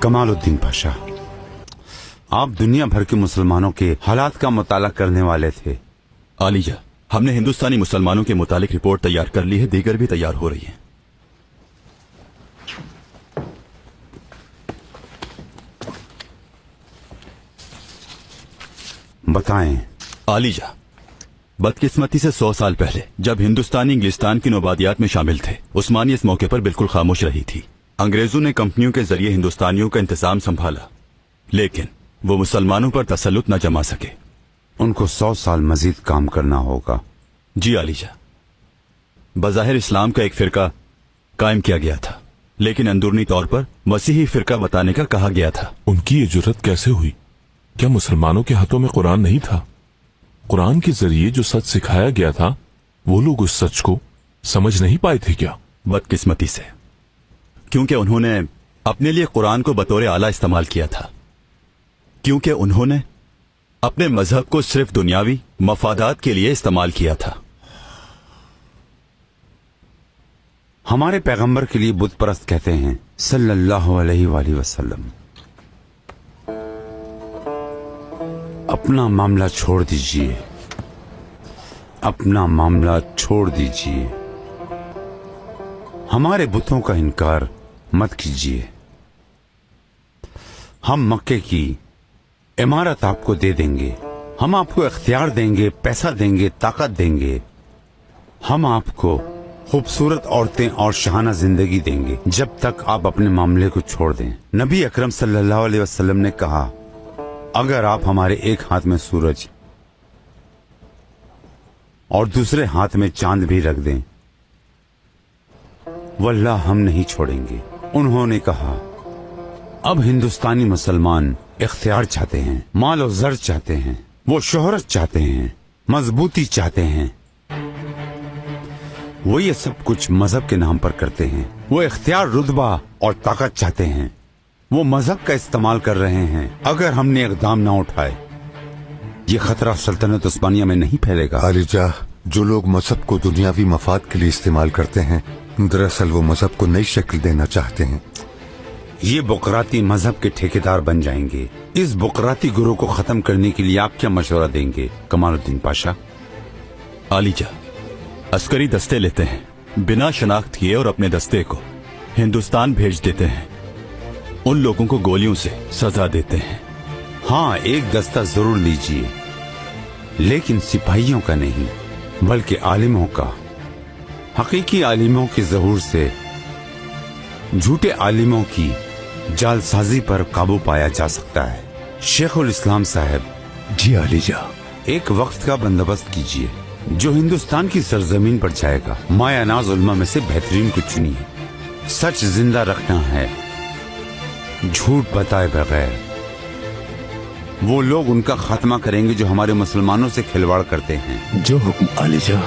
कमालुद्दीन पाशा, आप दुनिया भर के मुसलमानों के हालात का मुताला करने वाले थे। आलिजा, हमने हिंदुस्तानी मुसलमानों के मुतालिक रिपोर्ट तैयार कर ली है, दीगर भी तैयार हो रही है। बताएं। आलिजा, बदकिस्मती से 100 साल पहले जब हिंदुस्तानी इंग्लिस्तान की नौबादियात में शामिल थे, उस्मानी इस मौके पर बिल्कुल खामोश रही थी। अंग्रेजों ने कंपनियों के जरिए हिंदुस्तानियों का इंतजाम संभाला, लेकिन वो मुसलमानों पर तसल्लुत न जमा सके। उनको 100 साल मजीद काम करना होगा। जी आलिजा, बज़ाहिर इस्लाम का एक फिरका कायम किया गया था, लेकिन अंदरूनी तौर पर मसीही फिरका बताने का कहा गया था। उनकी ये जुर्रत कैसे हुई? क्या मुसलमानों के हाथों में कुरान नहीं था? कुरान के जरिए जो सच सिखाया गया था, वो लोग उस सच को समझ नहीं पाए थे क्या? बदकिस्मती से, क्योंकि उन्होंने अपने लिए कुरान को बतौर आला इस्तेमाल किया था, क्योंकि उन्होंने अपने मजहब को सिर्फ दुनियावी मफादात के लिए इस्तेमाल किया था। हमारे पैगंबर के लिए बुत परस्त कहते हैं सल्लल्लाहु अलैहि वसल्लम, अपना मामला छोड़ दीजिए, अपना मामला छोड़ दीजिए, हमारे बुतों का इनकार मत कीजिए। हम मक्के की इमारत आपको दे देंगे, हम आपको इख्तियार देंगे, पैसा देंगे, ताकत देंगे, हम आपको खूबसूरत औरतें और शहाना जिंदगी देंगे, जब तक आप अपने मामले को छोड़ दें। नबी अकरम सल्लल्लाहु अलैहि वसल्लम ने कहा, अगर आप हमारे एक हाथ में सूरज और दूसरे हाथ में चांद भी रख दें, वल्लाह हम नहीं छोड़ेंगे। उन्होंने कहा, अब हिंदुस्तानी मुसलमान इख्तियार चाहते हैं, माल और जर चाहते हैं, वो शोहरत चाहते हैं, मजबूती चाहते हैं। वो ये सब कुछ मजहब के नाम पर करते हैं। वो इख्तियार, रुतबा और ताकत चाहते हैं। वो मजहब का इस्तेमाल कर रहे हैं। अगर हमने इक़दाम ना उठाए, ये खतरा सल्तनत उस्मानिया में नहीं फैलेगा। आलिजा, जो लोग मजहब को दुनियावी मफाद के लिए इस्तेमाल करते हैं, दरअसल वो मजहब को नई शक्ल देना चाहते हैं। ये बुकराती मजहब के ठेकेदार बन जाएंगे। इस बुकराती गुरु को खत्म करने के लिए आप क्या मशवरा देंगे कमालुद्दीन पाशा? आलिजा, अस्करी दस्ते लेते हैं, बिना शनाख्त किए, और अपने दस्ते को हिंदुस्तान भेज देते हैं। उन लोगों को गोलियों से सजा देते हैं। हाँ, एक दस्ता जरूर लीजिए, लेकिन सिपाहियों का नहीं, बल्कि आलिमों का। हकीकी आलिमों के ज़हूर से झूठे आलिमों की जालसाजी पर काबू पाया जा सकता है। शेखुल इस्लाम साहब। जी आलिजा। एक वक्त का बंदोबस्त कीजिए जो हिंदुस्तान की सरजमीन पर जाएगा। माया नाज उल्मा में से बेहतरीन को चुनिए। सच जिंदा रखना है, झूठ बताए बगैर। वो लोग उनका खात्मा करेंगे जो हमारे मुसलमानों से खिलवाड़ करते हैं। जो हुक्म आलिजा।